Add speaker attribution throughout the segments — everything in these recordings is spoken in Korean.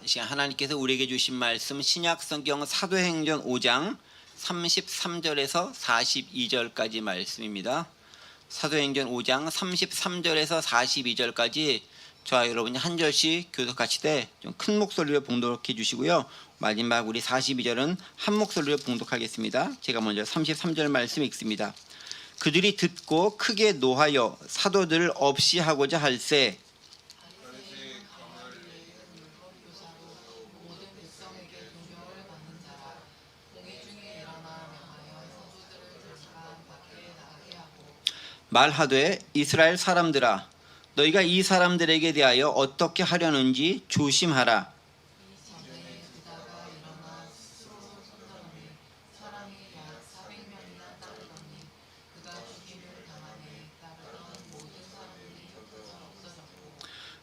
Speaker 1: 이 시간 하나님께서 우리에게 주신 말씀 신약 성경 사도행전 5장 33절에서 42절까지 말씀입니다. 사도행전 5장 33절에서 42절까지 저와 여러분이 한 절씩 교독하시되 좀 큰 목소리로 봉독해 주시고요. 마지막 우리 42절은 한 목소리로 봉독하겠습니다. 제가 먼저 33절 말씀 읽습니다. 그들이 듣고 크게 노하여 사도들을 없이 하고자 할세 말하되 이스라엘 사람들아 너희가 이 사람들에게 대하여 어떻게 하려는지 조심하라.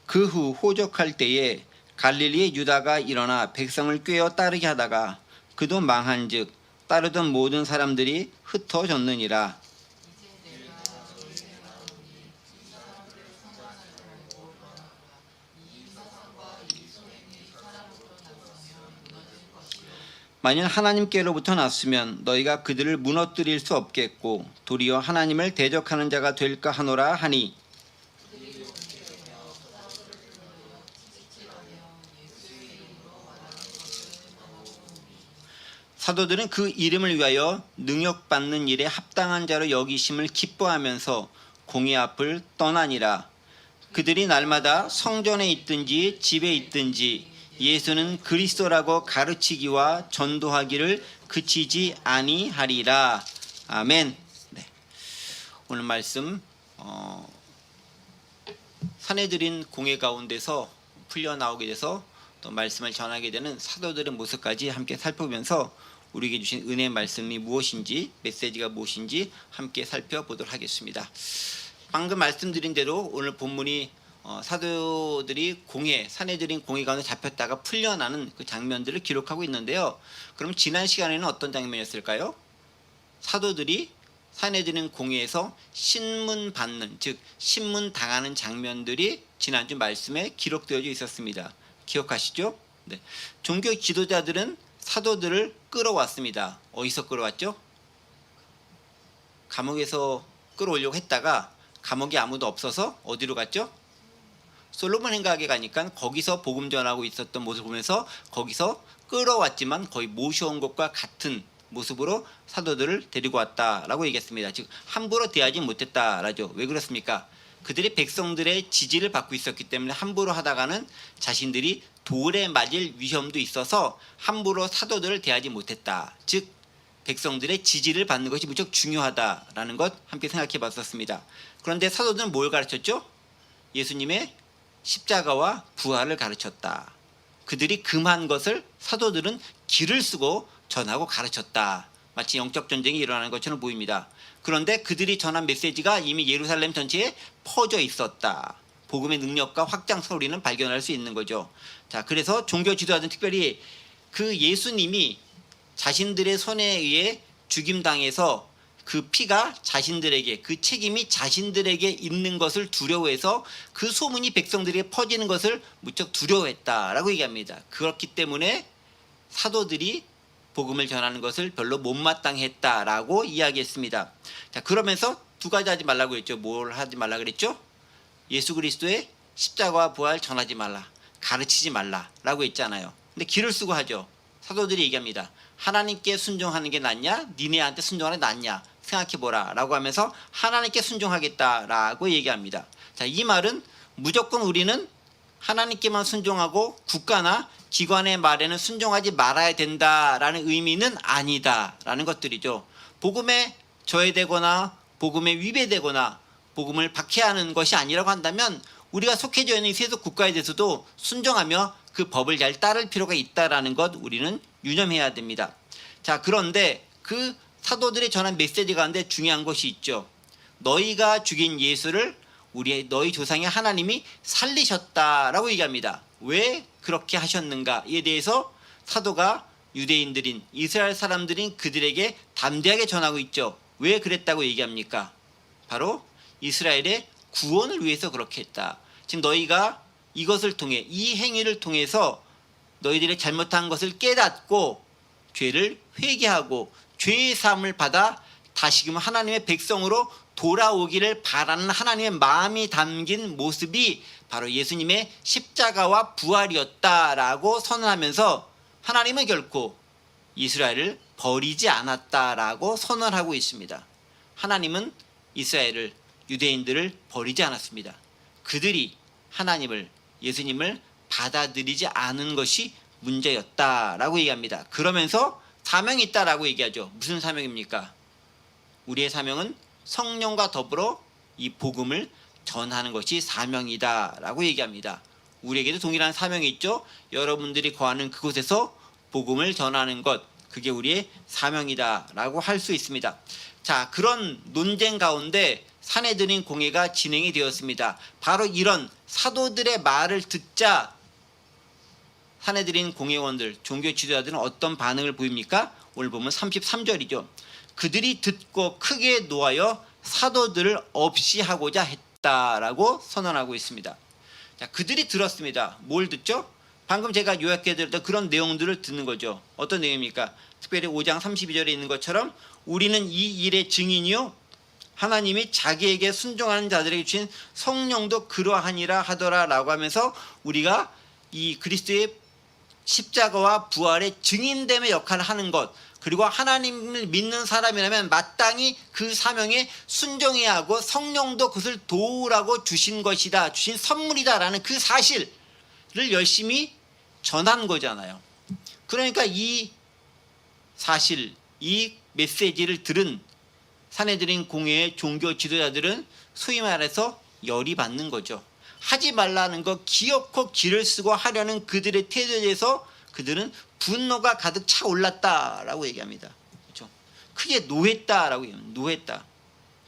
Speaker 1: 그 후 호적할 때에 갈릴리의 유다가 일어나 백성을 꾀어 따르게 하다가 그도 망한즉 따르던 모든 사람들이 흩어졌느니라. 만일 하나님께로부터 났으면 너희가 그들을 무너뜨릴 수 없겠고 도리어 하나님을 대적하는 자가 될까 하노라 하니 사도들은 그 이름을 위하여 능욕받는 일에 합당한 자로 여기심을 기뻐하면서 공의 앞을 떠나니라. 그들이 날마다 성전에 있든지 집에 있든지 예수는 그리스도라고 가르치기와 전도하기를 그치지 아니하리라. 아멘. 네. 오늘 말씀 사내들인 공회 가운데서 풀려나오게 돼서 또 말씀을 전하게 되는 사도들의 모습까지 함께 살펴보면서 우리에게 주신 은혜의 말씀이 무엇인지 메시지가 무엇인지 함께 살펴보도록 하겠습니다. 방금 말씀드린 대로 오늘 본문이 사도들이 사내들인 공회 가운데 잡혔다가 풀려나는 그 장면들을 기록하고 있는데요. 그럼 지난 시간에는 어떤 장면이었을까요? 사도들이 사내들인 공회에서 신문 받는, 즉 신문 당하는 장면들이 지난주 말씀에 기록되어져 있었습니다. 기억하시죠? 네. 종교 지도자들은 사도들을 끌어왔습니다. 어디서 끌어왔죠? 감옥에서 끌어오려고 했다가 감옥에 아무도 없어서 어디로 갔죠? 솔로몬 행각에 가니까 거기서 복음 전하고 있었던 모습을 보면서 거기서 끌어왔지만 거의 모셔온 것과 같은 모습으로 사도들을 데리고 왔다라고 얘기했습니다. 즉 함부로 대하지 못했다라죠. 왜 그렇습니까? 그들이 백성들의 지지를 받고 있었기 때문에 함부로 하다가는 자신들이 돌에 맞을 위험도 있어서 함부로 사도들을 대하지 못했다. 즉 백성들의 지지를 받는 것이 무척 중요하다라는 것 함께 생각해 봤었습니다. 그런데 사도들은 뭘 가르쳤죠? 예수님의 십자가와 부활을 가르쳤다. 그들이 금한 것을 사도들은 길을 쓰고 전하고 가르쳤다. 마치 영적 전쟁이 일어나는 것처럼 보입니다. 그런데 그들이 전한 메시지가 이미 예루살렘 전체에 퍼져 있었다. 복음의 능력과 확장성을 우리는 발견할 수 있는 거죠. 자, 그래서 종교 지도자들은 특별히 그 예수님이 자신들의 손에 의해 죽임당해서 그 피가 자신들에게, 그 책임이 자신들에게 있는 것을 두려워해서 그 소문이 백성들에게 퍼지는 것을 무척 두려워했다라고 얘기합니다. 그렇기 때문에 사도들이 복음을 전하는 것을 별로 못마땅했다라고 이야기했습니다. 자, 그러면서 두 가지 하지 말라고 했죠. 뭘 하지 말라 그랬죠? 예수 그리스도의 십자가와 부활 전하지 말라, 가르치지 말라라고 했잖아요. 근데 길을 쓰고 하죠. 사도들이 얘기합니다. 하나님께 순종하는 게 낫냐, 니네한테 순종하는 게 낫냐 생각해보라 라고 하면서 하나님께 순종하겠다라고 얘기합니다. 자, 이 말은 무조건 우리는 하나님께만 순종하고 국가나 기관의 말에는 순종하지 말아야 된다라는 의미는 아니다라는 것들이죠. 복음에 저해되거나 복음에 위배되거나 복음을 박해하는 것이 아니라고 한다면 우리가 속해져 있는 세속 국가에 대해서도 순종하며 그 법을 잘 따를 필요가 있다라는 것 우리는 유념해야 됩니다. 자, 그런데 그 사도들이 전한 메시지 가운데 중요한 것이 있죠. 너희가 죽인 예수를 너희 조상의 하나님이 살리셨다라고 얘기합니다. 왜 그렇게 하셨는가에 대해서 사도가 유대인들인 이스라엘 사람들인 그들에게 담대하게 전하고 있죠. 왜 그랬다고 얘기합니까? 바로 이스라엘의 구원을 위해서 그렇게 했다. 지금 너희가 이것을 통해, 이 행위를 통해서 너희들이 잘못한 것을 깨닫고 죄를 회개하고 죄의 사함을 받아 다시금 하나님의 백성으로 돌아오기를 바라는 하나님의 마음이 담긴 모습이 바로 예수님의 십자가와 부활이었다라고 선언하면서 하나님은 결코 이스라엘을 버리지 않았다라고 선언하고 있습니다. 하나님은 이스라엘을, 유대인들을 버리지 않았습니다. 그들이 하나님을, 예수님을 받아들이지 않은 것이 문제였다라고 얘기합니다. 그러면서 사명이 있다라고 얘기하죠. 무슨 사명입니까? 우리의 사명은 성령과 더불어 이 복음을 전하는 것이 사명이다라고 얘기합니다. 우리에게도 동일한 사명이 있죠. 여러분들이 거하는 그곳에서 복음을 전하는 것, 그게 우리의 사명이다라고 할 수 있습니다. 자, 그런 논쟁 가운데 산헤드린 공회가 진행이 되었습니다. 바로 이런 사도들의 말을 듣자 산헤드린 공회원들, 종교 지도자들은 어떤 반응을 보입니까? 오늘 보면 33절이죠. 그들이 듣고 크게 노하여 사도들을 없이 하고자 했다라고 선언하고 있습니다. 자, 그들이 들었습니다. 뭘 듣죠? 방금 제가 요약해 드렸던 그런 내용들을 듣는 거죠. 어떤 내용입니까? 특별히 5장 32절에 있는 것처럼 우리는 이 일의 증인이요 하나님이 자기에게 순종하는 자들에게 주신 성령도 그러하니라 하더라라고 하면서 우리가 이 그리스도의 십자가와 부활의 증인됨의 역할을 하는 것, 그리고 하나님을 믿는 사람이라면 마땅히 그 사명에 순종해야 하고 성령도 그것을 도우라고 주신 것이다, 주신 선물이다라는 그 사실을 열심히 전한 거잖아요. 그러니까 이 사실, 이 메시지를 들은 산헤드린 공회의 종교 지도자들은 소위 말해서 열이 받는 거죠. 하지 말라는 거 기어코 길을 쓰고 하려는 그들의 태도에 대해서 그들은 분노가 가득 차 올랐다라고 얘기합니다. 그렇죠? 크게 노했다라고 얘기합니다. 노했다.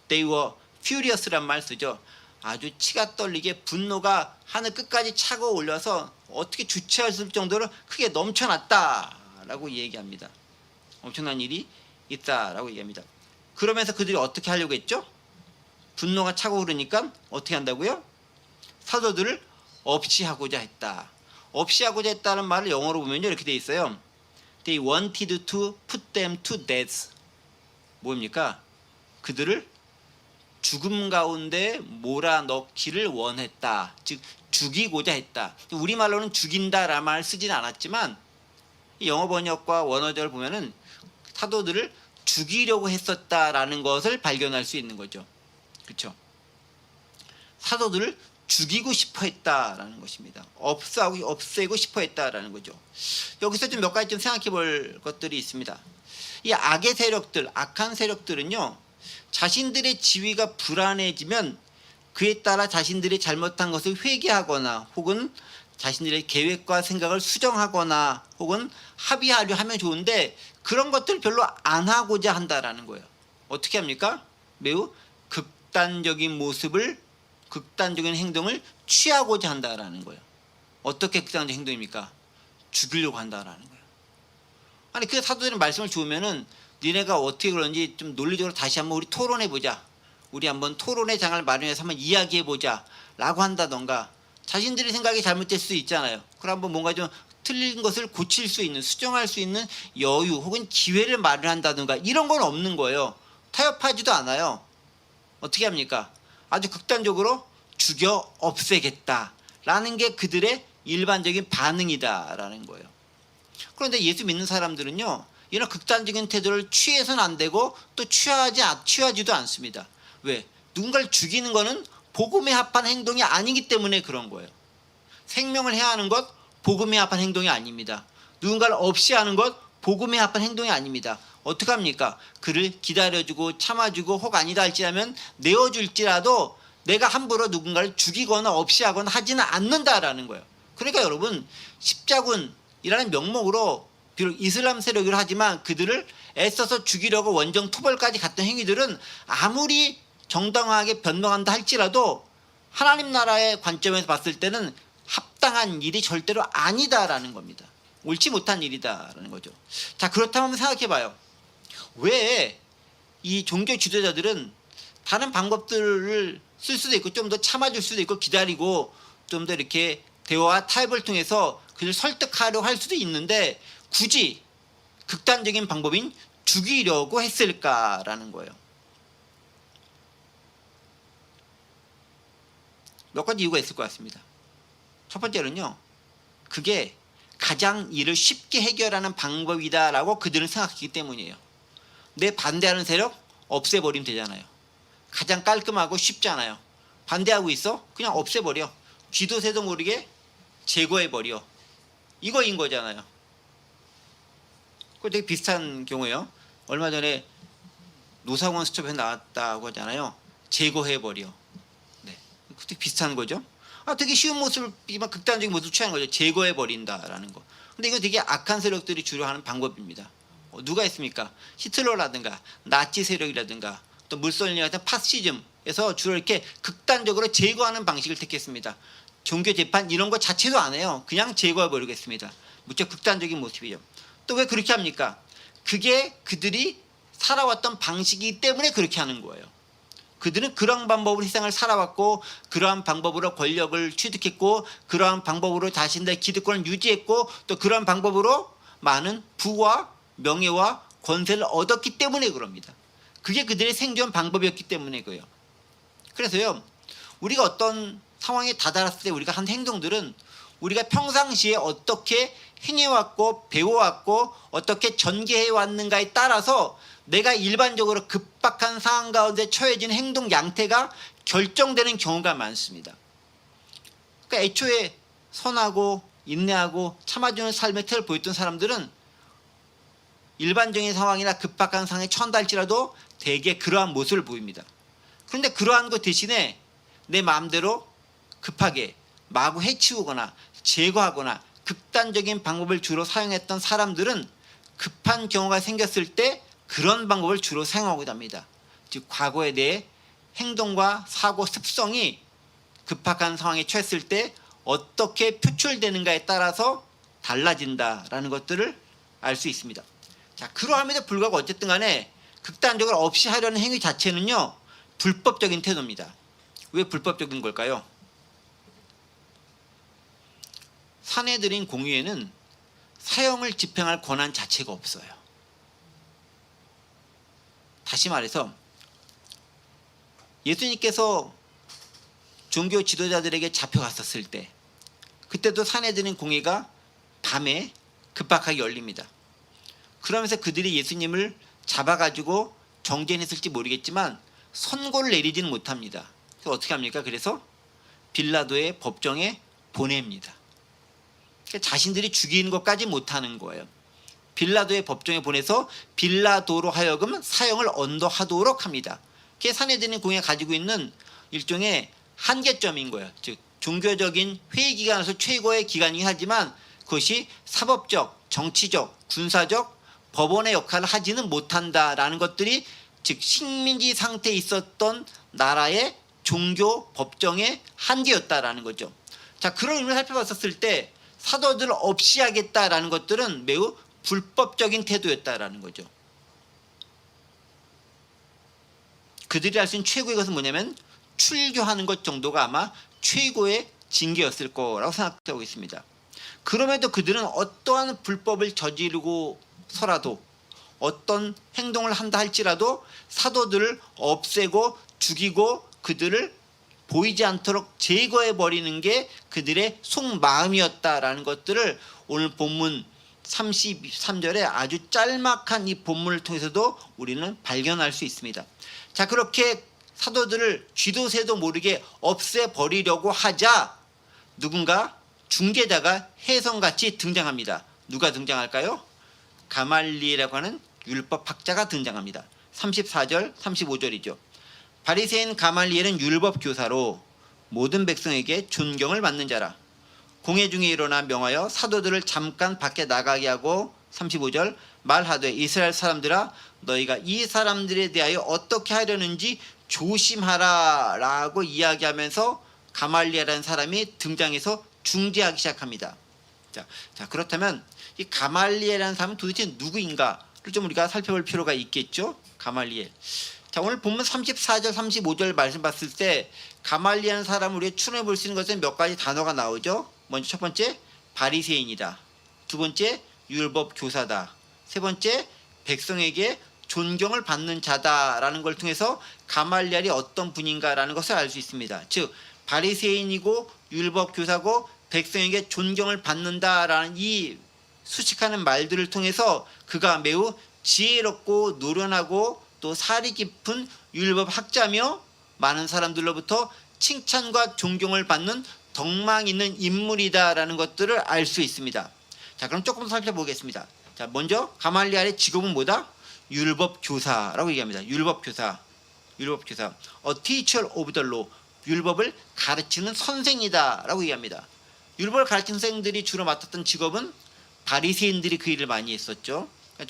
Speaker 1: They were furious란 말 쓰죠. 아주 치가 떨리게 분노가 하늘 끝까지 차고 올려서 어떻게 주체할 수 없을 정도로 크게 넘쳐났다라고 얘기합니다. 엄청난 일이 있다라고 얘기합니다. 그러면서 그들이 어떻게 하려고 했죠? 분노가 차고 오르니까 어떻게 한다고요? 사도들을 없이 하고자 했다. 없이 하고자 했다는 말을 영어로 보면요 이렇게 돼 있어요. They wanted to put them to death. 뭡니까? 그들을 죽음 가운데 몰아넣기를 원했다. 즉 죽이고자 했다. 우리말로는 죽인다라는 말 쓰지는 않았지만 영어 번역과 원어적을 보면은 사도들을 죽이려고 했었다라는 것을 발견할 수 있는 거죠. 그렇죠? 사도들을 죽이고 싶어 했다라는 것입니다. 없애고 싶어 했다라는 거죠. 여기서 좀 몇 가지 좀 생각해 볼 것들이 있습니다. 이 악의 세력들, 악한 세력들은요, 자신들의 지위가 불안해지면 그에 따라 자신들이 잘못한 것을 회개하거나 혹은 자신들의 계획과 생각을 수정하거나 혹은 합의하려 하면 좋은데 그런 것들 별로 안 하고자 한다라는 거예요. 어떻게 합니까? 매우 극단적인 모습을, 극단적인 행동을 취하고자 한다라는 거예요. 어떻게 극단적인 행동입니까? 죽이려고 한다라는 거예요. 아니 그 사도들의 말씀을 주면은 니네가 어떻게 그런지 좀 논리적으로 다시 한번 우리 토론해 보자. 우리 한번 토론의 장을 마련해서 한번 이야기해 보자 라고 한다던가, 자신들의 생각이 잘못될 수 있잖아요. 그럼 한번 뭔가 좀 틀린 것을 고칠 수 있는, 수정할 수 있는 여유 혹은 기회를 마련한다든가 이런 건 없는 거예요. 타협하지도 않아요. 어떻게 합니까? 아주 극단적으로 죽여 없애겠다라는 게 그들의 일반적인 반응이다라는 거예요. 그런데 예수 믿는 사람들은요, 이런 극단적인 태도를 취해서는 안 되고 또 취하지도 않습니다. 왜? 누군가를 죽이는 거는 복음에 합한 행동이 아니기 때문에 그런 거예요. 생명을 해하는 것 복음에 합한 행동이 아닙니다. 누군가를 없이 하는 것 복음에 합한 행동이 아닙니다. 어떻게 합니까? 그를 기다려주고 참아주고 혹 아니다 할지라면 내어줄지라도 내가 함부로 누군가를 죽이거나 없이 하거나 하지는 않는다라는 거예요. 그러니까 여러분, 십자군이라는 명목으로 비록 이슬람 세력이라 하지만 그들을 애써서 죽이려고 원정 토벌까지 갔던 행위들은 아무리 정당하게 변명한다 할지라도 하나님 나라의 관점에서 봤을 때는 합당한 일이 절대로 아니다라는 겁니다. 옳지 못한 일이다라는 거죠. 자, 그렇다면 생각해 봐요. 왜 이 종교 지도자들은 다른 방법들을 쓸 수도 있고 좀 더 참아줄 수도 있고 기다리고 좀 더 이렇게 대화와 타협을 통해서 그를 설득하려 할 수도 있는데 굳이 극단적인 방법인 죽이려고 했을까라는 거예요. 몇 가지 이유가 있을 것 같습니다. 첫 번째는요, 그게 가장 일을 쉽게 해결하는 방법이다라고 그들은 생각했기 때문이에요. 내 반대하는 세력 없애버리면 되잖아요. 가장 깔끔하고 쉽잖아요. 반대하고 있어? 그냥 없애버려. 쥐도 새도 모르게 제거해버려. 이거인 거잖아요. 그거 되게 비슷한 경우예요. 얼마 전에 노상원 수첩에서 나왔다고 하잖아요. 제거해버려. 네, 되게 비슷한 거죠. 되게 쉬운 모습을, 극단적인 모습을 취하는 거죠. 제거해버린다라는 거. 근데 이거 되게 악한 세력들이 주로 하는 방법입니다. 누가 있습니까? 히틀러라든가 나치 세력이라든가 또 물솔리니 같은 파시즘에서 주로 이렇게 극단적으로 제거하는 방식을 택했습니다. 종교 재판 이런 거 자체도 안 해요. 그냥 제거해버리겠습니다. 무척 극단적인 모습이죠. 또 왜 그렇게 합니까? 그게 그들이 살아왔던 방식이기 때문에 그렇게 하는 거예요. 그들은 그러한 방법으로 세상을 살아왔고 그러한 방법으로 권력을 취득했고 그러한 방법으로 자신들의 기득권을 유지했고 또 그러한 방법으로 많은 부와 명예와 권세를 얻었기 때문에 그럽니다. 그게 그들의 생존 방법이었기 때문에 그래요. 그래서요, 우리가 어떤 상황에 다다랐을 때 우리가 한 행동들은 우리가 평상시에 어떻게 행해왔고 배워왔고 어떻게 전개해왔는가에 따라서 내가 일반적으로 급박한 상황 가운데 처해진 행동 양태가 결정되는 경우가 많습니다. 그러니까 애초에 선하고 인내하고 참아주는 삶의 틀을 보였던 사람들은 일반적인 상황이나 급박한 상황에 처한다 할지라도 대개 그러한 모습을 보입니다. 그런데 그러한 것 대신에 내 마음대로 급하게 마구 해치우거나 제거하거나 극단적인 방법을 주로 사용했던 사람들은 급한 경우가 생겼을 때 그런 방법을 주로 사용하기도 합니다. 즉 과거에 대해 행동과 사고 습성이 급박한 상황에 처했을 때 어떻게 표출되는가에 따라서 달라진다라는 것들을 알 수 있습니다. 자, 그러함에도 불구하고 어쨌든 간에 극단적으로 없이 하려는 행위 자체는요, 불법적인 태도입니다. 왜 불법적인 걸까요? 사내들인 공의회는 사형을 집행할 권한 자체가 없어요. 다시 말해서 예수님께서 종교 지도자들에게 잡혀갔었을 때 그때도 사내들인 공의가 밤에 급박하게 열립니다. 그러면서 그들이 예수님을 잡아가지고 정죄했을지 모르겠지만 선고를 내리지는 못합니다. 그래서 어떻게 합니까? 그래서 빌라도의 법정에 보냅니다. 그러니까 자신들이 죽이는 것까지 못하는 거예요. 빌라도의 법정에 보내서 빌라도로 하여금 사형을 언도하도록 합니다. 그게 사내들인 공의가 가지고 있는 일종의 한계점인 거예요. 즉 종교적인 회의 기관에서 최고의 기관이긴 하지만 그것이 사법적, 정치적, 군사적, 법원의 역할을 하지는 못한다라는 것들이 즉 식민지 상태에 있었던 나라의 종교 법정의 한계였다라는 거죠. 자, 그런 의미를 살펴봤었을 때 사도들 없이 하겠다라는 것들은 매우 불법적인 태도였다라는 거죠. 그들이 할 수 있는 최고의 것은 뭐냐면 출교하는 것 정도가 아마 최고의 징계였을 거라고 생각하고 있습니다. 그럼에도 그들은 어떠한 불법을 저지르고서라도 어떤 행동을 한다 할지라도 사도들을 없애고 죽이고 그들을 보이지 않도록 제거해버리는 게 그들의 속마음이었다라는 것들을 오늘 본문 33절에 아주 짤막한 이 본문을 통해서도 우리는 발견할 수 있습니다. 자, 그렇게 사도들을 쥐도 새도 모르게 없애버리려고 하자 누군가 중재자가 혜성같이 등장합니다. 누가 등장할까요? 가말리엘이라고 하는 율법학자가 등장합니다. 34절 35절이죠. 바리새인 가말리엘은 율법 교사로 모든 백성에게 존경을 받는 자라. 공회 중에 일어나 명하여 사도들을 잠깐 밖에 나가게 하고 35절 말하되 이스라엘 사람들아 너희가 이 사람들에 대하여 어떻게 하려는지 조심하라 라고 이야기하면서 가말리엘이라는 사람이 등장해서 중재하기 시작합니다. 자, 그렇다면 이 가말리엘이라는 사람은 도대체 누구인가를 좀 우리가 살펴볼 필요가 있겠죠. 가말리엘. 자, 오늘 본문 34절 35절 말씀 봤을 때 가말리엘이라는 사람을 우리가 추론해 볼 수 있는 것은 몇 가지 단어가 나오죠. 먼저 첫 번째 바리새인이다. 두 번째 율법 교사다. 세 번째 백성에게 존경을 받는 자다라는 걸 통해서 가말리엘이 어떤 분인가라는 것을 알 수 있습니다. 즉 바리새인이고 율법 교사고 백성에게 존경을 받는다라는 이 수식하는 말들을 통해서 그가 매우 지혜롭고 노련하고 또 사리 깊은 율법 학자며 많은 사람들로부터 칭찬과 존경을 받는 덕망 있는 인물이다라는 것들을 알 수 있습니다. 자, 그럼 조금 살펴보겠습니다. 자, 먼저 가말리엘의 직업은 뭐다? 율법 교사라고 얘기합니다. 율법 교사. A teacher of the law. 율법을 가르치는 선생이다라고 얘기합니다. 율법을 가르치는 선생들이 주로 맡았던 직업은 바리새인들이 그 일을 많이 했었죠.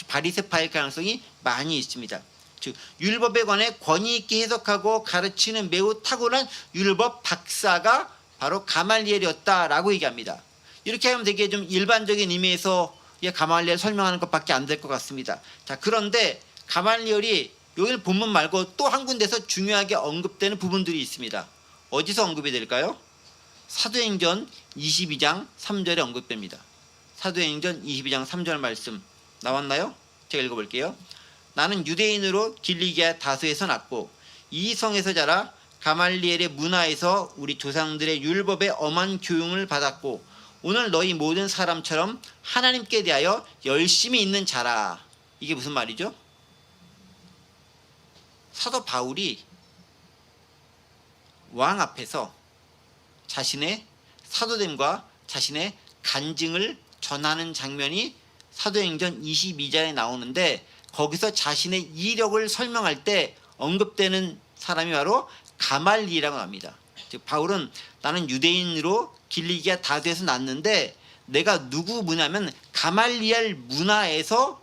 Speaker 1: 바리새파일 가능성이 많이 있습니다. 즉 율법에 관해 권위 있게 해석하고 가르치는 매우 탁월한 율법 박사가 바로 가말리엘이었다라고 얘기합니다. 이렇게 하면 되게 좀 일반적인 의미에서 가말리엘 설명하는 것밖에 안 될 것 같습니다. 자, 그런데 가말리엘이 여기 본문 말고 또 한 군데서 중요하게 언급되는 부분들이 있습니다. 어디서 언급이 될까요? 사도행전 22장 3절에 언급됩니다. 사도행전 22장 3절 말씀 나왔나요? 제가 읽어볼게요. 나는 유대인으로 길리기아 다소에서 났고 이 성에서 자라 가말리엘의 문화에서 우리 조상들의 율법에 엄한 교육을 받았고 오늘 너희 모든 사람처럼 하나님께 대하여 열심히 있는 자라. 이게 무슨 말이죠? 사도 바울이 왕 앞에서 자신의 사도됨과 자신의 간증을 전하는 장면이 사도행전 22장에 나오는데 거기서 자신의 이력을 설명할 때 언급되는 사람이 바로 가말리엘이라고 합니다. 즉 바울은 나는 유대인으로 길리기아 다소에서 났는데 내가 누구 문화면 가말리엘 문화에서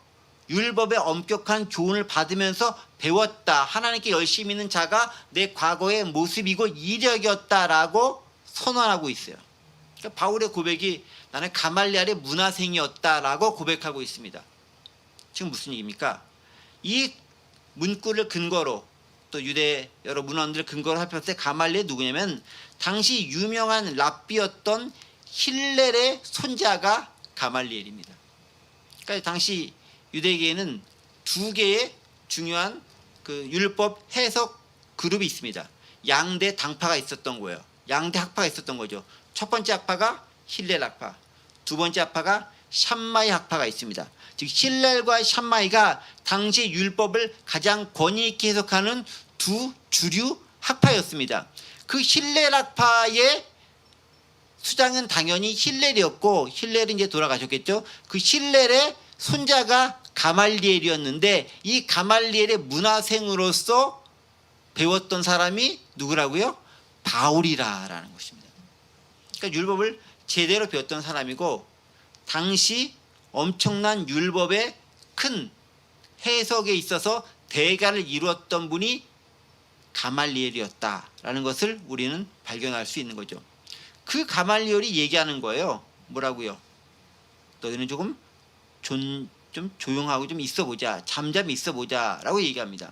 Speaker 1: 율법의 엄격한 교훈을 받으면서 배웠다. 하나님께 열심히 있는 자가 내 과거의 모습이고 이력이었다라고 선언하고 있어요. 그러니까 바울의 고백이 나는 가말리엘의 문화생이었다라고 고백하고 있습니다. 지금 무슨 얘기입니까? 이 문구를 근거로 또 유대 여러 문헌들을 근거로 살폈을 때 가말리엘이 누구냐면 당시 유명한 랍비였던 힐렐의 손자가 가말리엘입니다. 그러니까 당시 유대계에는 두 개의 중요한 그 율법 해석 그룹이 있습니다. 양대 당파가 있었던 거예요. 양대 학파가 있었던 거죠. 첫 번째 학파가 힐렐 학파, 두 번째 학파가 샴마이 학파가 있습니다. 즉 힐렐과 샴마이가 당시 율법을 가장 권위 있게 해석하는 두 주류 학파였습니다. 그 힐렐 학파의 수장은 당연히 힐렐이었고 힐렐은 이제 돌아가셨겠죠. 그 힐렐의 손자가 가말리엘이었는데 이 가말리엘의 문화생으로서 배웠던 사람이 누구라고요? 바울이라는 것입니다. 그러니까 율법을 제대로 배웠던 사람이고 당시 엄청난 율법의 큰 해석에 있어서 대가를 이루었던 분이 가말리엘이었다라는 것을 우리는 발견할 수 있는 거죠. 그 가말리엘이 얘기하는 거예요. 뭐라고요? 너희는 조금 좀 조용하고 좀 있어보자. 잠잠히 있어보자 라고 얘기합니다.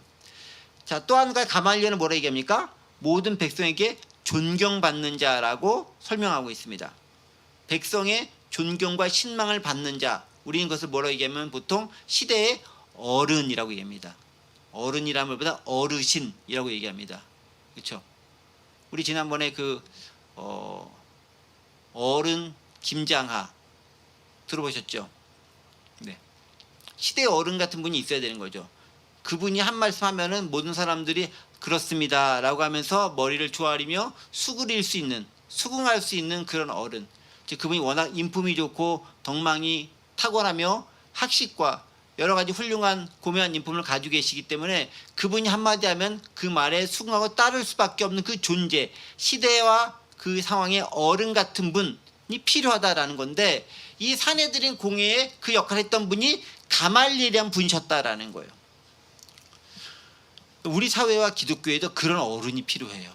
Speaker 1: 자, 또 한 가지 가말리엘은 뭐라 얘기합니까? 모든 백성에게 존경받는 자라고 설명하고 있습니다. 백성의 존경과 신망을 받는 자, 우리는 그것을 뭐라고 얘기하면 보통 시대의 어른이라고 얘기합니다. 어른이라는 말보다 어르신이라고 얘기합니다. 그렇죠? 우리 지난번에 그 어른 김장하 들어보셨죠? 네. 시대의 어른 같은 분이 있어야 되는 거죠. 그분이 한 말씀 하면은 모든 사람들이 그렇습니다 라고 하면서 머리를 조아리며 수긍할 수 있는 그런 어른. 즉 그분이 워낙 인품이 좋고 덕망이 탁월하며 학식과 여러 가지 훌륭한 고매한 인품을 가지고 계시기 때문에 그분이 한마디 하면 그 말에 수긍하고 따를 수밖에 없는 그 존재, 시대와 그 상황의 어른 같은 분이 필요하다라는 건데 이 사내들인 공회에 그 역할을 했던 분이 가말리엘이라는 분이셨다라는 거예요. 우리 사회와 기독교에도 그런 어른이 필요해요.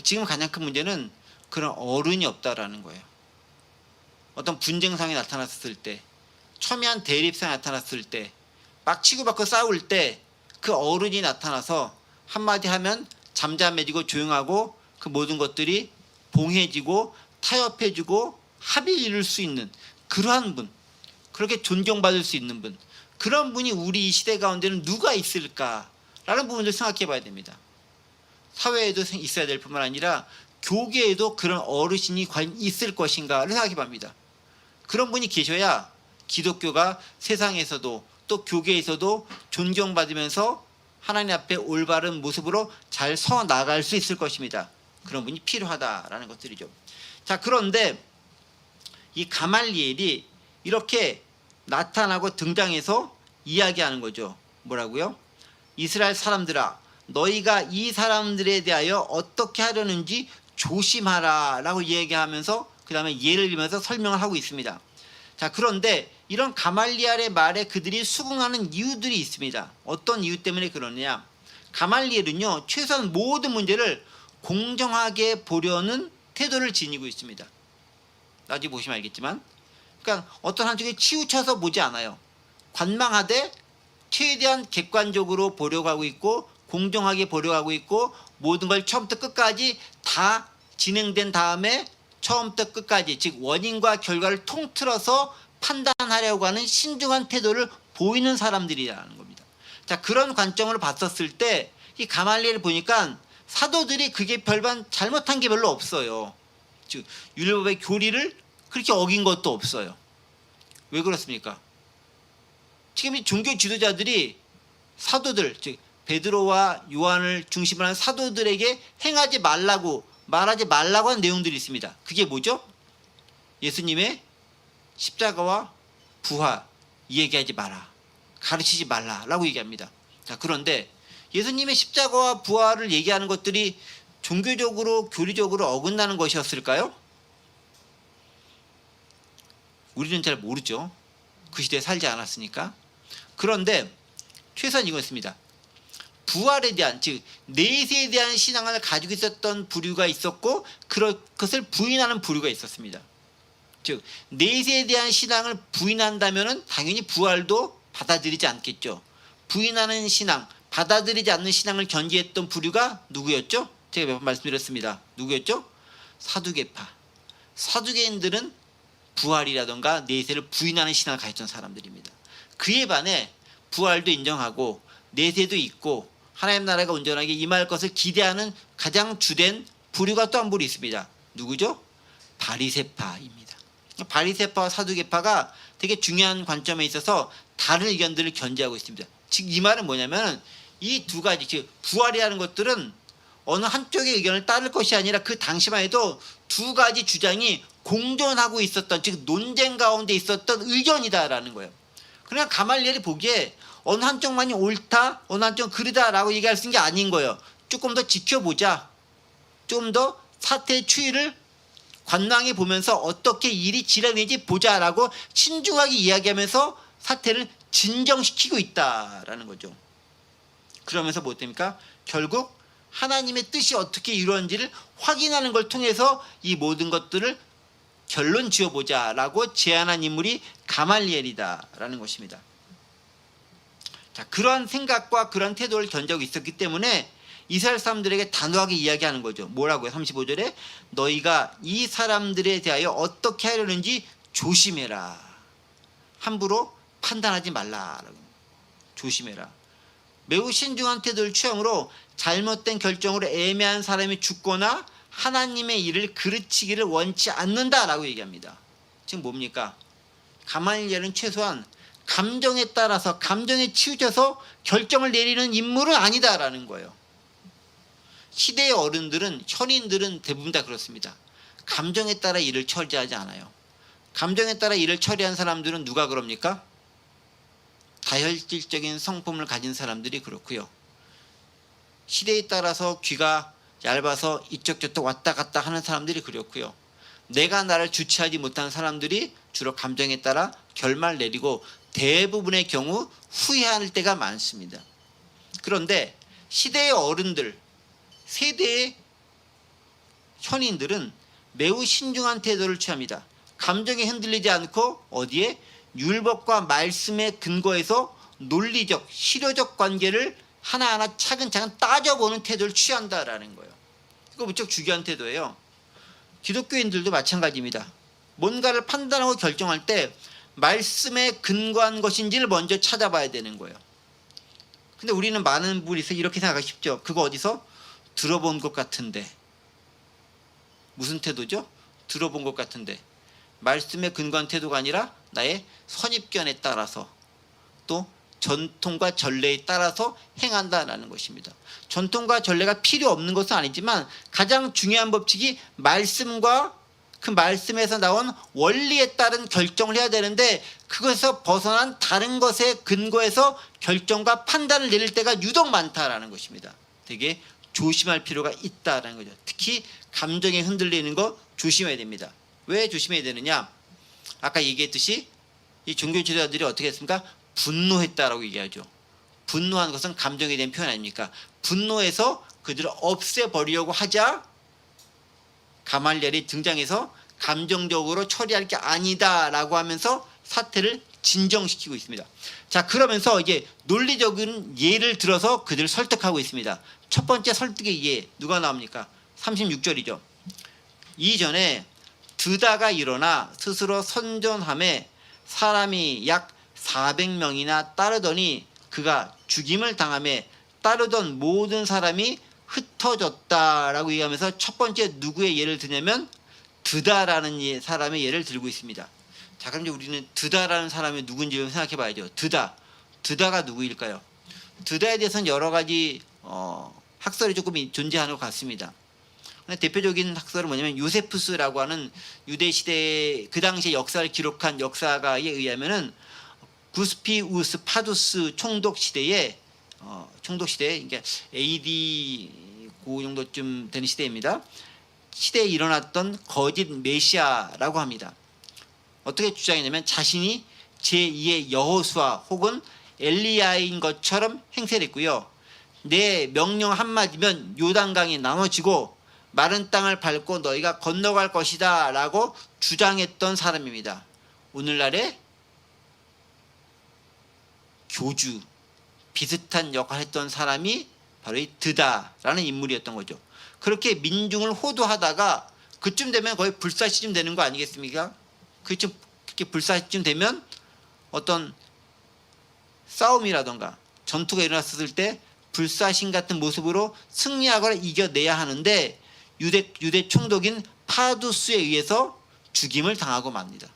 Speaker 1: 지금 가장 큰 문제는 그런 어른이 없다라는 거예요. 어떤 분쟁상이 나타났을 때, 첨예한 대립상이 나타났을 때, 막 치고받고 싸울 때 그 어른이 나타나서 한마디 하면 잠잠해지고 조용하고 그 모든 것들이 봉해지고 타협해주고 합의를 이룰 수 있는 그러한 분, 그렇게 존경받을 수 있는 분, 그런 분이 우리 이 시대 가운데는 누가 있을까라는 부분을 생각해 봐야 됩니다. 사회에도 있어야 될 뿐만 아니라 교계에도 그런 어르신이 과연 있을 것인가를 생각해 봅니다. 그런 분이 계셔야 기독교가 세상에서도 또 교계에서도 존경받으면서 하나님 앞에 올바른 모습으로 잘 서 나갈 수 있을 것입니다. 그런 분이 필요하다라는 것들이죠. 자, 그런데 이 가말리엘이 이렇게 나타나고 등장해서 이야기하는 거죠. 뭐라고요? 이스라엘 사람들아, 너희가 이 사람들에 대하여 어떻게 하려는지 조심하라 라고 얘기하면서 그 다음에 예를 들면서 설명을 하고 있습니다. 자, 그런데 이런 가말리엘의 말에 그들이 수긍하는 이유들이 있습니다. 어떤 이유 때문에 그러느냐? 가말리엘은요, 최소한 모든 문제를 공정하게 보려는 태도를 지니고 있습니다. 나중에 보시면 알겠지만, 그러니까 어떤 한쪽에 치우쳐서 보지 않아요. 관망하되 최대한 객관적으로 보려고 하고 있고 공정하게 보려고 하고 있고 모든 걸 처음부터 끝까지 다 진행된 다음에 처음부터 끝까지, 즉 원인과 결과를 통틀어서 판단하려고 하는 신중한 태도를 보이는 사람들이라는 겁니다. 자, 그런 관점으로 봤었을 때 이 가말리엘을 보니까 사도들이 그게 별반 잘못한 게 별로 없어요. 즉 율법의 교리를 그렇게 어긴 것도 없어요. 왜 그렇습니까? 지금 이 종교 지도자들이 사도들, 즉 베드로와 요한을 중심으로 한 사도들에게 행하지 말라고, 말하지 말라고 한 내용들이 있습니다. 그게 뭐죠? 예수님의 십자가와 부활 얘기하지 마라, 가르치지 말라라고 얘기합니다. 자, 그런데 예수님의 십자가와 부활을 얘기하는 것들이 종교적으로 교리적으로 어긋나는 것이었을까요? 우리는 잘 모르죠. 그 시대에 살지 않았으니까. 그런데 최소한 이거였습니다. 부활에 대한, 즉 내세에 대한 신앙을 가지고 있었던 부류가 있었고 그것을 부인하는 부류가 있었습니다. 즉 내세에 대한 신앙을 부인한다면 당연히 부활도 받아들이지 않겠죠. 부인하는 신앙, 받아들이지 않는 신앙을 견지했던 부류가 누구였죠? 제가 몇 번 말씀드렸습니다. 누구였죠? 사두개파. 사두개인들은 부활이라던가 내세를 부인하는 신앙을 가졌던 사람들입니다. 그에 반해 부활도 인정하고 내세도 있고 하나님 나라가 온전하게 임할 것을 기대하는 가장 주된 부류가 또 한 부류 있습니다. 누구죠? 바리새파입니다. 바리새파와 사두개파가 되게 중요한 관점에 있어서 다른 의견들을 견지하고 있습니다. 즉 이 말은 뭐냐면 이 두 가지, 즉 부활이라는 것들은 어느 한쪽의 의견을 따를 것이 아니라 그 당시만 해도 두 가지 주장이 공존하고 있었던, 즉 논쟁 가운데 있었던 의견이다라는 거예요. 그러나 가말리엘이 보기에 어느 한쪽만이 옳다, 어느 한쪽은 그르다라고 얘기할 수 있는 게 아닌 거예요. 조금 더 지켜보자, 좀 더 사태의 추이를 관망해 보면서 어떻게 일이 진행되는지 보자라고 신중하게 이야기하면서 사태를 진정시키고 있다라는 거죠. 그러면서 뭐 됩니까? 결국 하나님의 뜻이 어떻게 이루어지는지를 확인하는 걸 통해서 이 모든 것들을 결론 지어보자라고 제안한 인물이 가말리엘이다라는 것입니다. 자, 그러한 생각과 그런 태도를 견지하고 있었기 때문에 이스라엘 사람들에게 단호하게 이야기하는 거죠. 뭐라고요? 35절에 너희가 이 사람들에 대하여 어떻게 하려는지 조심해라. 함부로 판단하지 말라라고. 조심해라. 매우 신중한 태도를 취함으로 잘못된 결정으로 애매한 사람이 죽거나 하나님의 일을 그르치기를 원치 않는다라고 얘기합니다. 지금 뭡니까? 가말리엘은 최소한 감정에 따라서, 감정에 치우쳐서 결정을 내리는 인물은 아니다라는 거예요. 시대의 어른들은, 현인들은 대부분 다 그렇습니다. 감정에 따라 일을 처리하지 않아요. 감정에 따라 일을 처리한 사람들은 누가 그럽니까? 다혈질적인 성품을 가진 사람들이 그렇고요. 시대에 따라서 귀가 얇아서 이쪽 저쪽 왔다 갔다 하는 사람들이 그렇고요. 내가 나를 주체하지 못한 사람들이 주로 감정에 따라 결말 내리고 대부분의 경우 후회할 때가 많습니다. 그런데 시대의 어른들, 세대의 현인들은 매우 신중한 태도를 취합니다. 감정에 흔들리지 않고 어디에? 율법과 말씀의 근거에서 논리적, 실효적 관계를 하나하나 차근차근 따져보는 태도를 취한다라는 거예요. 이거 무척 중요한 태도예요. 기독교인들도 마찬가지입니다. 뭔가를 판단하고 결정할 때 말씀에 근거한 것인지를 먼저 찾아봐야 되는 거예요. 근데 우리는 많은 분이서 이렇게 생각하기 쉽죠. 그거 어디서 들어본 것 같은데. 무슨 태도죠? 들어본 것 같은데. 말씀에 근거한 태도가 아니라 나의 선입견에 따라서 또 전통과 전례에 따라서 행한다라는 것입니다. 전통과 전례가 필요 없는 것은 아니지만 가장 중요한 법칙이 말씀과 그 말씀에서 나온 원리에 따른 결정을 해야 되는데 그것에서 벗어난 다른 것에 근거해서 결정과 판단을 내릴 때가 유독 많다라는 것입니다. 되게 조심할 필요가 있다라는 거죠. 특히 감정에 흔들리는 거 조심해야 됩니다. 왜 조심해야 되느냐? 아까 얘기했듯이 이 종교 지도자들이 어떻게 했습니까? 분노했다라고 얘기하죠. 분노한 것은 감정에 대한 표현 아닙니까? 분노해서 그들을 없애버리려고 하자 가말리엘이 등장해서 감정적으로 처리할 게 아니다라고 하면서 사태를 진정시키고 있습니다. 자, 그러면서 이제 논리적인 예를 들어서 그들을 설득하고 있습니다. 첫 번째 설득의 예 누가 나옵니까? 36절이죠. 이전에 드다가 일어나 스스로 선전함에 사람이 약 400명이나 따르더니 그가 죽임을 당함에 따르던 모든 사람이 흩어졌다라고 얘기하면서 첫 번째 누구의 예를 드냐면 드다라는 사람의 예를 들고 있습니다. 자, 그럼 이제 우리는 드다라는 사람이 누군지 생각해 봐야죠. 드다가 누구일까요? 드다에 대해서는 여러 가지 학설이 조금 존재하는 것 같습니다. 대표적인 학설은 뭐냐면 요세푸스라고 하는 유대 시대 그 당시의 역사를 기록한 역사가에 의하면은 구스피우스 파두스 총독 시대에 그러니까 AD 그 정도쯤 되는 시대입니다. 시대에 일어났던 거짓 메시아라고 합니다. 어떻게 주장했냐면 자신이 제2의 여호수아 혹은 엘리야인 것처럼 행세를 했고요. 내 명령 한마디면 요단강이 나눠지고 마른 땅을 밟고 너희가 건너갈 것이다 라고 주장했던 사람입니다. 오늘날의 교주 비슷한 역할을 했던 사람이 바로 이 드다라는 인물이었던 거죠. 그렇게 민중을 호도하다가 그쯤 되면 거의 불사시쯤 되는 거 아니겠습니까? 그렇게 불사시쯤 되면 어떤 싸움이라던가 전투가 일어났을 때 불사신 같은 모습으로 승리하거나 이겨내야 하는데 유대 총독인 파두스에 의해서 죽임을 당하고 맙니다.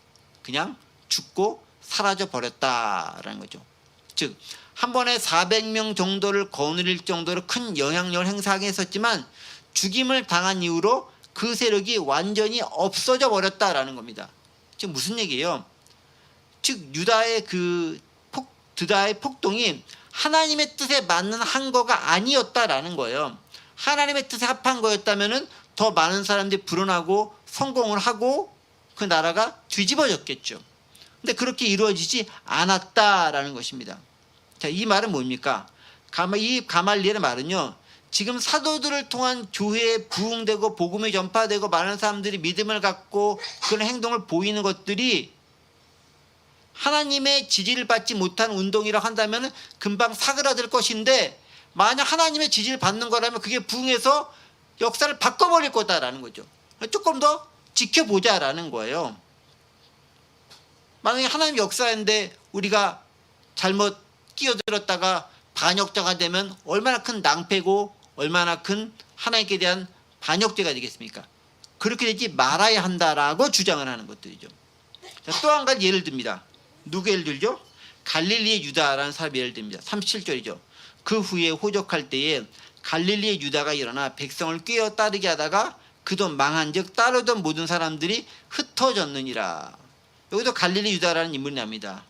Speaker 1: 그냥 죽고 사라져 버렸다라는 거죠. 즉 한 번에 400명 정도를 거느릴 정도로 큰 영향력을 행사하게 했었지만 죽임을 당한 이후로 그 세력이 완전히 없어져 버렸다라는 겁니다. 즉 무슨 얘기예요? 즉 유다의 드다의 폭동이 하나님의 뜻에 맞는 한 거가 아니었다라는 거예요. 하나님의 뜻에 합한 거였다면은 더 많은 사람들이 불어나고 성공을 하고 그 나라가 뒤집어졌겠죠. 근데 그렇게 이루어지지 않았다라는 것입니다. 자, 이 말은 뭡니까? 이 가말리엘의 말은요. 지금 사도들을 통한 교회에 부흥되고 복음이 전파되고 많은 사람들이 믿음을 갖고 그런 행동을 보이는 것들이 하나님의 지지를 받지 못한 운동이라고 한다면 금방 사그라들 것인데 만약 하나님의 지지를 받는 거라면 그게 부흥해서 역사를 바꿔버릴 거다라는 거죠. 조금 더 지켜보자라는 거예요. 만약에 하나님 역사인데 우리가 잘못 끼어들었다가 반역자가 되면 얼마나 큰 낭패고 얼마나 큰 하나님께 대한 반역죄가 되겠습니까? 그렇게 되지 말아야 한다라고 주장을 하는 것들이죠. 또 한 가지 예를 듭니다. 누구 예를 들죠? 갈릴리의 유다라는 사람이 예를 듭니다. 37절이죠. 그 후에 호적할 때에 갈릴리의 유다가 일어나 백성을 꿰어 따르게 하다가 그도 망한즉 따르던 모든 사람들이 흩어졌느니라. 여기도 갈릴리 유다라는 인물이 납니다.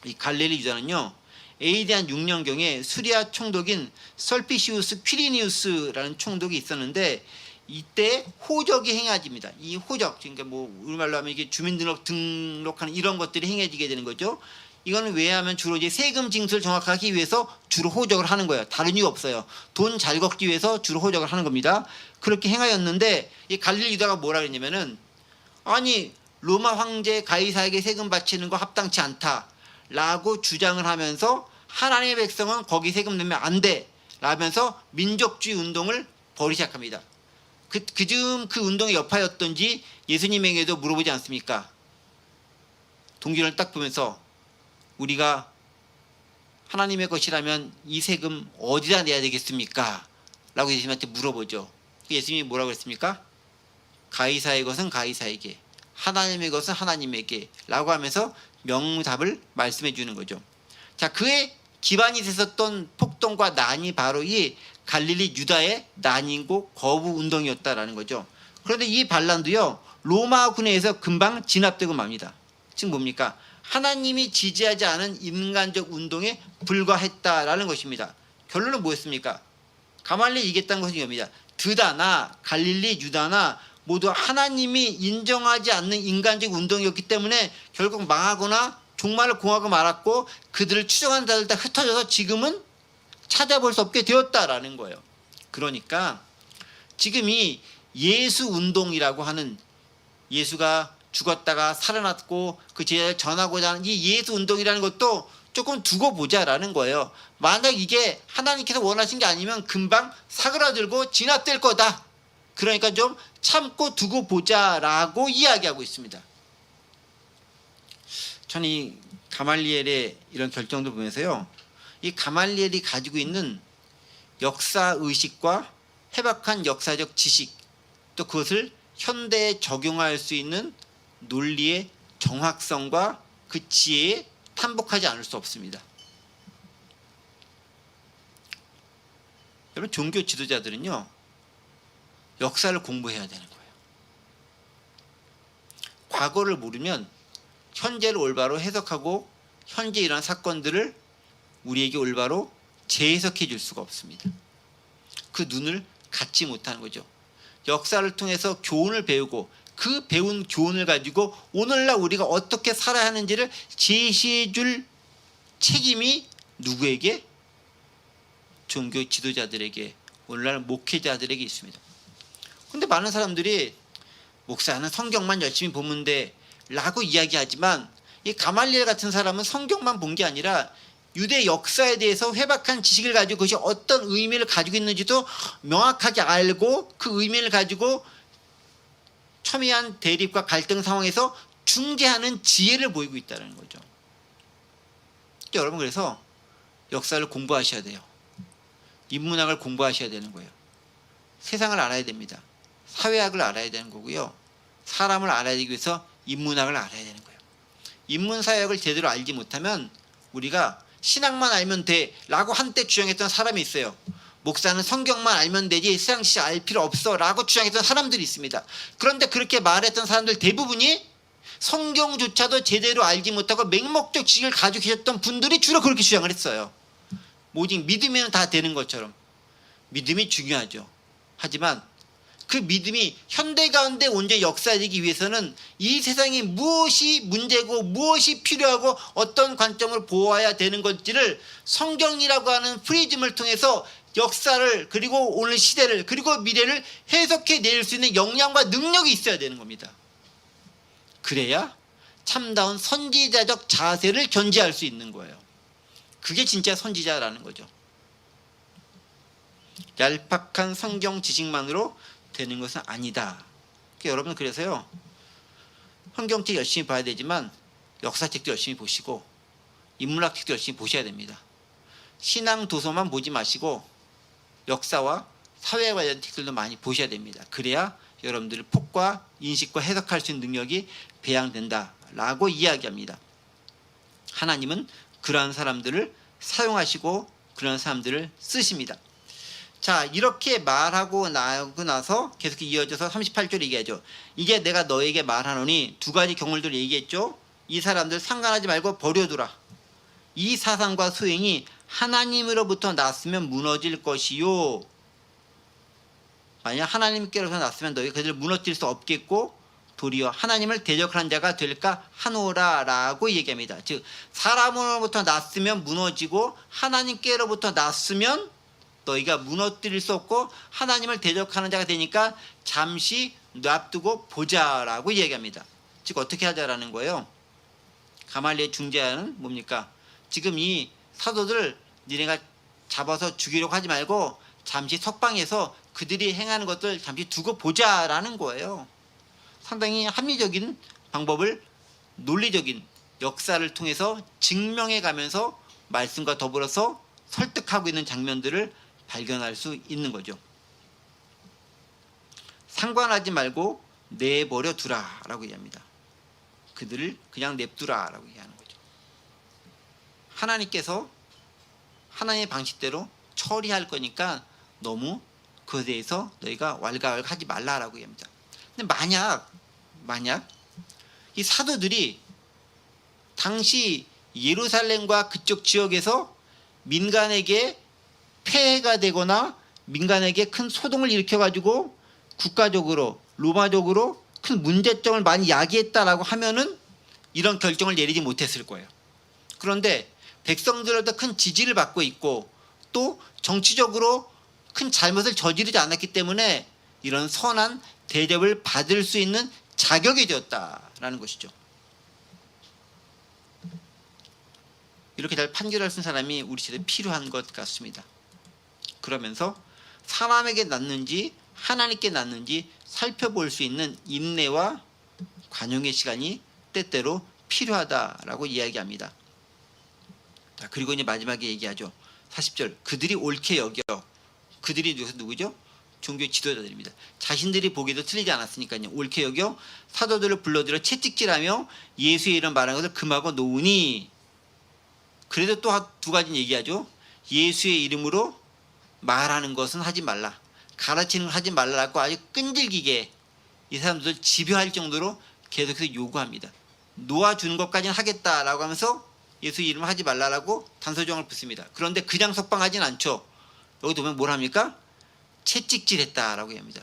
Speaker 1: 이 갈릴리 유다는요. AD 한 6년경에 수리아 총독인 설피시우스 퀴리니우스라는 총독이 있었는데 이때 호적이 행해집니다. 이 호적, 그러니까 뭐 우리말로 하면 이게 주민등록하는 이런 것들이 행해지게 되는 거죠. 이거는 왜 하면 주로 이제 세금 징수를 정확하게 하기 위해서 주로 호적을 하는 거예요. 다른 이유 없어요. 돈 잘 걷기 위해서 주로 호적을 하는 겁니다. 그렇게 행하였는데 이 갈릴리 유다가 뭐라 그랬냐면은 아니 로마 황제 가이사에게 세금 바치는 거 합당치 않다라고 주장을 하면서 하나님의 백성은 거기 세금 내면 안 돼 라면서 민족주의 운동을 벌이기 시작합니다. 그즘 그 운동의 여파였던지 예수님에게도 물어보지 않습니까? 동기를 딱 보면서 우리가 하나님의 것이라면 이 세금 어디다 내야 되겠습니까? 라고 예수님한테 물어보죠. 예수님이 뭐라고 했습니까? 가이사의 것은 가이사에게, 하나님의 것은 하나님에게 라고 하면서 명답을 말씀해 주는 거죠. 자, 그의 기반이 됐었던 폭동과 난이 바로 이 갈릴리 유다의 난인고 거부 운동이었다라는 거죠. 그런데 이 반란도요, 로마군에 의해서 금방 진압되고 맙니다. 지금 뭡니까? 하나님이 지지하지 않은 인간적 운동에 불과했다라는 것입니다. 결론은 뭐였습니까? 가말리엘이 이겼다는 것은 이겁니다. 드다나 갈릴리 유다나 모두 하나님이 인정하지 않는 인간적 운동이었기 때문에 결국 망하거나 종말을 공하고 말았고, 그들을 추종하는 자들 다 흩어져서 지금은 찾아볼 수 없게 되었다라는 거예요. 그러니까 지금 이 예수 운동이라고 하는, 예수가 죽었다가 살아났고 그 제자를 전하고자 하는 이 예수 운동이라는 것도 조금 두고 보자라는 거예요. 만약 이게 하나님께서 원하신 게 아니면 금방 사그라들고 진압될 거다. 그러니까 좀 참고 두고 보자라고 이야기하고 있습니다. 저는 이 가말리엘의 이런 결정도 보면서요, 이 가말리엘이 가지고 있는 역사 의식과 해박한 역사적 지식, 또 그것을 현대에 적용할 수 있는 논리의 정확성과 그 지혜에 탄복하지 않을 수 없습니다. 여러분, 종교 지도자들은요, 역사를 공부해야 되는 거예요. 과거를 모르면 현재를 올바로 해석하고 현재 일어난 사건들을 우리에게 올바로 재해석해 줄 수가 없습니다. 그 눈을 갖지 못하는 거죠. 역사를 통해서 교훈을 배우고 그 배운 교훈을 가지고 오늘날 우리가 어떻게 살아야 하는지를 제시해 줄 책임이 누구에게? 종교 지도자들에게, 오늘날 목회자들에게 있습니다. 그런데 많은 사람들이 목사는 성경만 열심히 보면 돼 라고 이야기하지만, 이 가말리엘 같은 사람은 성경만 본 게 아니라 유대 역사에 대해서 회박한 지식을 가지고 그것이 어떤 의미를 가지고 있는지도 명확하게 알고 그 의미를 가지고 첨예한 대립과 갈등 상황에서 중재하는 지혜를 보이고 있다는 거죠. 여러분, 그래서 역사를 공부하셔야 돼요. 인문학을 공부하셔야 되는 거예요. 세상을 알아야 됩니다. 사회학을 알아야 되는 거고요. 사람을 알아야 되기 위해서 인문학을 알아야 되는 거예요. 인문사회학을 제대로 알지 못하면 우리가 신학만 알면 돼 라고 한때 주장했던 사람이 있어요. 목사는 성경만 알면 되지 세상 지식 알 필요 없어 라고 주장했던 사람들이 있습니다. 그런데 그렇게 말했던 사람들 대부분이 성경조차도 제대로 알지 못하고 맹목적 지식을 가지고 계셨던 분들이 주로 그렇게 주장을 했어요. 오직 믿으면 다 되는 것처럼. 믿음이 중요하죠. 하지만 그 믿음이 현대 가운데 온전히 역사되기 위해서는 이 세상에 무엇이 문제고 무엇이 필요하고 어떤 관점으로 보아야 되는 건지를 성경이라고 하는 프리즘을 통해서 역사를, 그리고 오늘 시대를, 그리고 미래를 해석해 낼 수 있는 역량과 능력이 있어야 되는 겁니다. 그래야 참다운 선지자적 자세를 견지할 수 있는 거예요. 그게 진짜 선지자라는 거죠. 얄팍한 성경 지식만으로 되는 것은 아니다. 여러분, 그래서요, 성경책 열심히 봐야 되지만 역사책도 열심히 보시고 인문학책도 열심히 보셔야 됩니다. 신앙 도서만 보지 마시고 역사와 사회에 관련 책들도 많이 보셔야 됩니다. 그래야 여러분들의 폭과 인식과 해석할 수 있는 능력이 배양된다라고 이야기합니다. 하나님은 그러한 사람들을 사용하시고 그러한 사람들을 쓰십니다. 자, 이렇게 말하고 나서 계속 이어져서 38절 얘기하죠. 이제 내가 너에게 말하노니, 두 가지 경울들을 얘기했죠. 이 사람들 상관하지 말고 버려두라. 이 사상과 수행이 하나님으로부터 났으면 무너질 것이요. 만약 하나님께로서 났으면 너희가 그들을 무너뜨릴 수 없겠고 도리어 하나님을 대적하는 자가 될까 하노라 라고 얘기합니다. 즉, 사람으로부터 났으면 무너지고 하나님께로부터 났으면 너희가 무너뜨릴 수 없고 하나님을 대적하는 자가 되니까 잠시 놔두고 보자라고 얘기합니다. 즉, 어떻게 하자라는 거예요? 가말리엘 중재하는 뭡니까? 지금 이 사도들 니네가 잡아서 죽이려고 하지 말고 잠시 석방해서 그들이 행하는 것들 잠시 두고 보자라는 거예요. 상당히 합리적인 방법을 논리적인 역사를 통해서 증명해 가면서 말씀과 더불어서 설득하고 있는 장면들을 발견할 수 있는 거죠. 상관하지 말고 내버려 두라라고 얘기합니다. 그들을 그냥 냅두라라고 얘기하는 거죠. 하나님께서 하나님의 방식대로 처리할 거니까 너무 그에 대해서 너희가 왈가왈가하지 말라라고 얘기합니다. 근데 만약 이 사도들이 당시 예루살렘과 그쪽 지역에서 민간에게 폐해가 되거나 민간에게 큰 소동을 일으켜가지고 국가적으로 로마적으로 큰 문제점을 많이 야기했다라고 하면은 이런 결정을 내리지 못했을 거예요. 그런데 백성들로부터 큰 지지를 받고 있고 또 정치적으로 큰 잘못을 저지르지 않았기 때문에 이런 선한 대접을 받을 수 있는 자격이 되었다라는 것이죠. 이렇게 잘 판결할 수 있는 사람이 우리 시대에 필요한 것 같습니다. 그러면서 사람에게 낫는지 하나님께 낫는지 살펴볼 수 있는 인내와 관용의 시간이 때때로 필요하다라고 이야기합니다. 자, 그리고 이제 마지막에 얘기하죠. 40절 그들이 옳게 여겨. 그들이 누구죠? 종교 지도자들입니다. 자신들이 보기에도 틀리지 않았으니까요. 옳게 여겨 사도들을 불러들여 채찍질하며 예수의 이름 말하는 것을 금하고 놓으니. 그래도 또 두 가지 얘기하죠. 예수의 이름으로 말하는 것은 하지 말라. 가르치는 걸 하지 말라고 아주 끈질기게 이 사람들 지배할 정도로 계속해서 요구합니다. 놓아주는 것까지는 하겠다라고 하면서 예수 이름을 하지 말라라고 단서정을 붙습니다. 그런데 그냥 석방하진 않죠. 여기도 보면 뭘 합니까? 채찍질했다라고 합니다.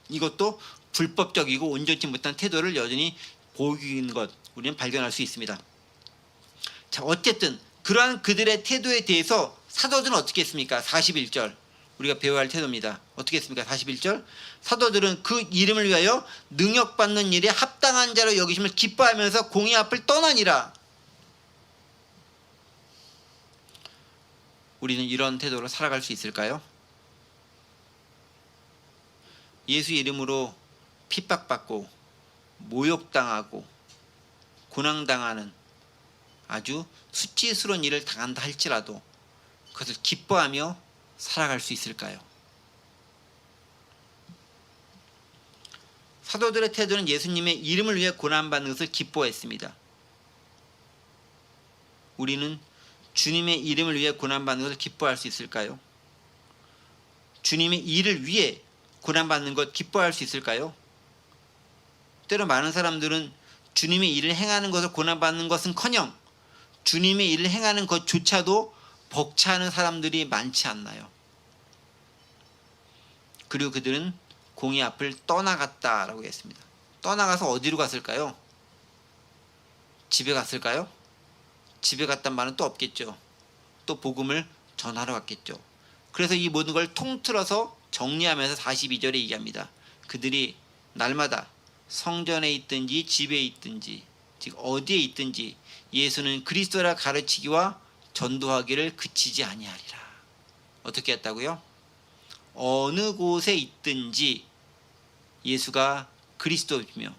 Speaker 1: 이것도 불법적이고 온전치 못한 태도를 여전히 보이는 것 우리는 발견할 수 있습니다. 자, 어쨌든 그러한 그들의 태도에 대해서 사도들은 어떻게 했습니까? 41절 우리가 배워야 할 태도입니다. 어떻게 했습니까? 41절 사도들은 그 이름을 위하여 능력받는 일에 합당한 자로 여기심을 기뻐하면서 공의 앞을 떠나니라. 우리는 이런 태도로 살아갈 수 있을까요? 예수 이름으로 핍박받고 모욕당하고 고난당하는 아주 수치스러운 일을 당한다 할지라도 그것을 기뻐하며 살아갈 수 있을까요? 사도들의 태도는 예수님의 이름을 위해 고난받는 것을 기뻐했습니다. 우리는 주님의 이름을 위해 고난받는 것을 기뻐할 수 있을까요? 주님의 일을 위해 고난받는 것 기뻐할 수 있을까요? 때로 많은 사람들은 주님의 일을 행하는 것을 고난받는 것은커녕 주님의 일을 행하는 것조차도 벅차는 사람들이 많지 않나요? 그리고 그들은 공의 앞을 떠나갔다라고 했습니다. 떠나가서 어디로 갔을까요? 집에 갔을까요? 집에 갔단 말은 또 없겠죠. 또 복음을 전하러 갔겠죠. 그래서 이 모든 걸 통틀어서 정리하면서 42절에 얘기합니다. 그들이 날마다 성전에 있든지 집에 있든지 즉 어디에 있든지 예수는 그리스도라 가르치기와 전도하기를 그치지 아니하리라. 어떻게 했다고요? 어느 곳에 있든지 예수가 그리스도이며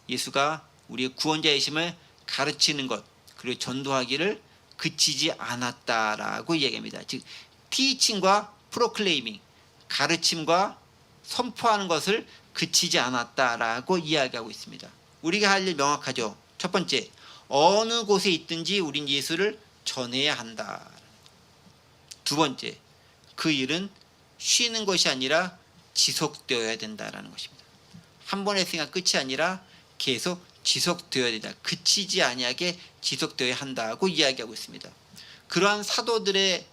Speaker 1: 예수가 우리의 구원자이심을 가르치는 것 그리고 전도하기를 그치지 않았다라고 이야기합니다. 즉 티칭과 프로클레이밍 가르침과 선포하는 것을 그치지 않았다라고 이야기하고 있습니다. 우리가 할 일 명확하죠. 첫 번째, 어느 곳에 있든지 우린 예수를 전해야 한다. 두 번째, 그 일은 쉬는 것이 아니라 지속되어야 된다라는 것입니다. 한 번 했으니까 끝이 아니라 계속 지속되어야 된다. 그치지 아니하게 지속되어야 한다고 이야기하고 있습니다. 그러한 사도들의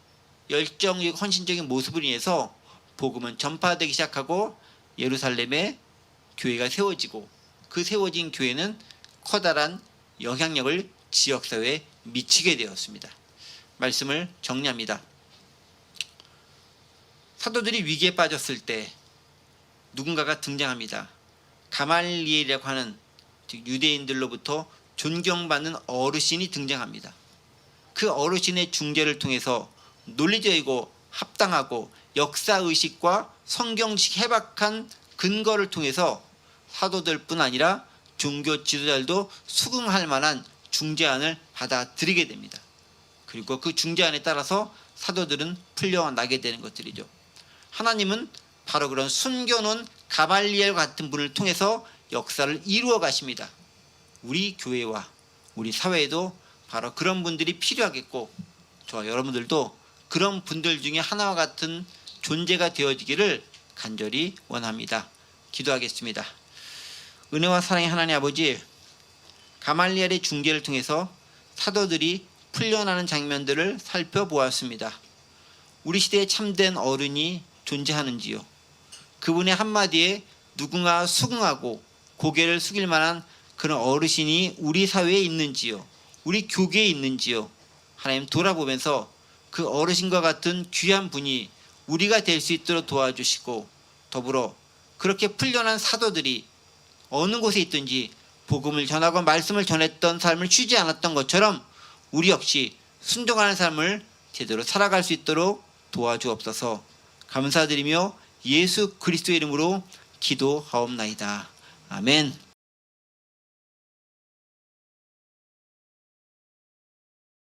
Speaker 1: 열정적 헌신적인 모습을 인해서 복음은 전파되기 시작하고 예루살렘에 교회가 세워지고 그 세워진 교회는 커다란 영향력을 지역사회에 미치게 되었습니다. 말씀을 정리합니다. 사도들이 위기에 빠졌을 때 누군가가 등장합니다. 가말리엘이라고 하는 즉 유대인들로부터 존경받는 어르신이 등장합니다. 그 어르신의 중재를 통해서 논리적이고 합당하고 역사의식과 성경식 해박한 근거를 통해서 사도들뿐 아니라 종교 지도자들도 수긍할 만한 중재안을 받아들이게 됩니다. 그리고 그 중재안에 따라서 사도들은 풀려나게 되는 것들이죠. 하나님은 바로 그런 숨겨놓은 가발리엘 같은 분을 통해서 역사를 이루어 가십니다. 우리 교회와 우리 사회에도 바로 그런 분들이 필요하겠고, 저와 여러분들도 그런 분들 중에 하나와 같은 존재가 되어지기를 간절히 원합니다. 기도하겠습니다. 은혜와 사랑의 하나님 아버지, 가말리엘의 중재를 통해서 사도들이 풀려나는 장면들을 살펴보았습니다. 우리 시대에 참된 어른이 존재하는지요? 그분의 한마디에 누군가 수긍하고 고개를 숙일 만한 그런 어르신이 우리 사회에 있는지요? 우리 교계에 있는지요? 하나님 돌아보면서 그 어르신과 같은 귀한 분이 우리가 될 수 있도록 도와주시고, 더불어 그렇게 풀려난 사도들이 어느 곳에 있든지 복음을 전하고 말씀을 전했던 삶을 쉬지 않았던 것처럼 우리 역시 순종하는 삶을 제대로 살아갈 수 있도록 도와주옵소서. 감사드리며 예수 그리스도의 이름으로 기도하옵나이다. 아멘.